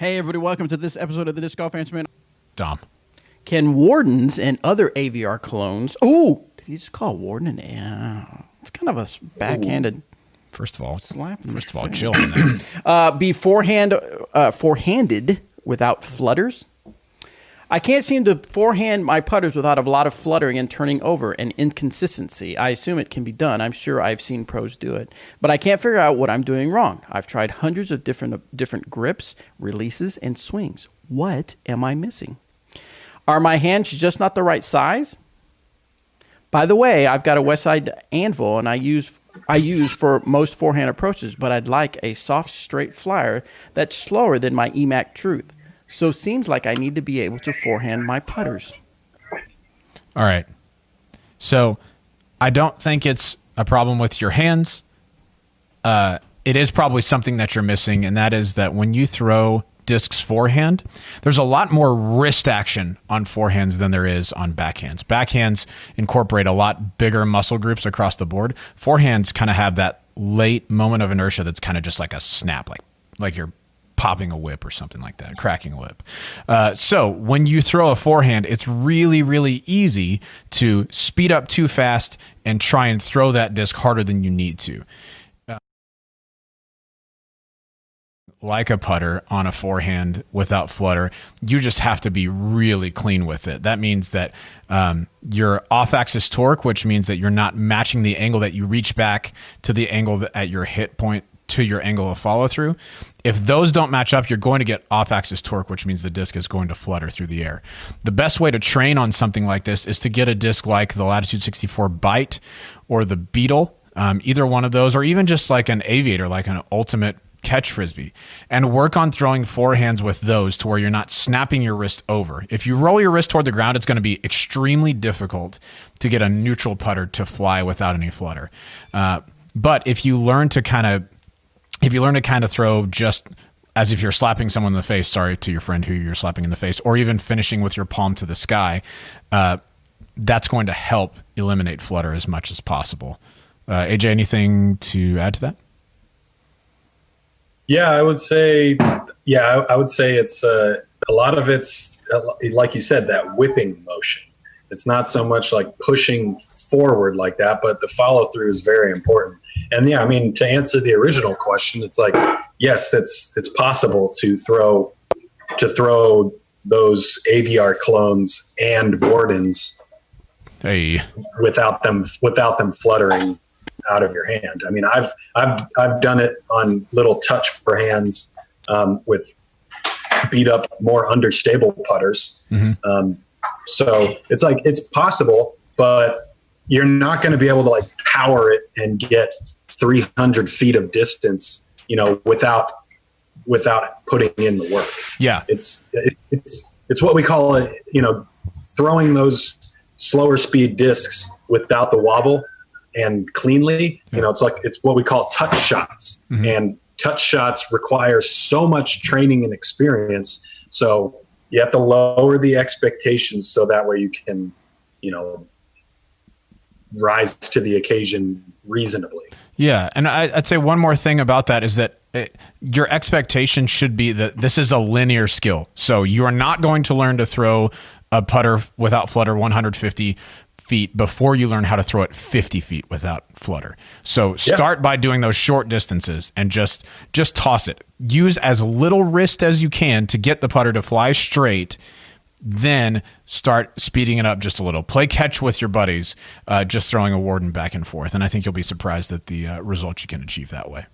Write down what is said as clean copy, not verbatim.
Hey, everybody, welcome to this episode of the Disc Golf Answer Man. Dom. Can wardens and other AVR clones... Oh, did you just call warden an... Yeah, it's kind of a backhanded... First of all, slap. chill on that. Be forehanded without flutters. I can't seem to forehand my putters without a lot of fluttering and turning over and inconsistency. I assume it can be done. I'm sure I've seen pros do it, but I can't figure out what I'm doing wrong. I've tried hundreds of different grips, releases, and swings. What am I missing? Are my hands just not the right size? By the way, I've got a Westside anvil, and I use for most forehand approaches, but I'd like a soft, straight flyer that's slower than my EMAC Truth. So seems like I need to be able to forehand my putters. All right. So I don't think it's a problem with your hands. It is probably something that you're missing, and that is that when you throw discs forehand, there's a lot more wrist action on forehands than there is on backhands. Backhands incorporate a lot bigger muscle groups across the board. Forehands kind of have that late moment of inertia that's kind of just like a snap, like you're popping a whip or something like that, cracking a whip. So when you throw a forehand, it's really, really easy to speed up too fast and try and throw that disc harder than you need to. Like a putter on a forehand without flutter, you just have to be really clean with it. That means that your off-axis torque, which means that you're not matching the angle that you reach back to the angle at your hit point to your angle of follow-through. If those don't match up, you're going to get off-axis torque, which means the disc is going to flutter through the air. The best way to train on something like this is to get a disc like the Latitude 64 Bite or the Beetle, either one of those, or even just like an Aviator, like an Ultimate Catch Frisbee, and work on throwing forehands with those to where you're not snapping your wrist over. If you roll your wrist toward the ground, it's going to be extremely difficult to get a neutral putter to fly without any flutter. But if you learn to kind of throw just as if you're slapping someone in the face, sorry to your friend who you're slapping in the face, or even finishing with your palm to the sky, that's going to help eliminate flutter as much as possible. AJ, anything to add to that? Yeah, I would say it's a lot of it's, like you said, that whipping motion. It's not so much like pushing forward like that, but the follow through is very important. And yeah, I mean, to answer the original question, it's like, yes, it's possible to throw those AVR clones and wardens without them fluttering out of your hand. I mean, I've done it on little touch for hands with beat up, more understable putters. Mm-hmm. So it's like, it's possible, but you're not going to be able to like power it and get 300 feet of distance, without putting in the work. Yeah. It's what we call it, throwing those slower speed discs without the wobble and cleanly, it's what we call touch shots. Mm-hmm. And touch shots require so much training and experience. So you have to lower the expectations so that way you can, rise to the occasion reasonably. Yeah, and I'd say one more thing about that is that your expectation should be that this is a linear skill. So you are not going to learn to throw a putter without flutter 150 feet before you learn how to throw it 50 feet without flutter. So start by doing those short distances and just toss it. Use as little wrist as you can to get the putter to fly straight. Then start speeding it up just a little. Play catch with your buddies, just throwing a warden back and forth. And I think you'll be surprised at the results you can achieve that way.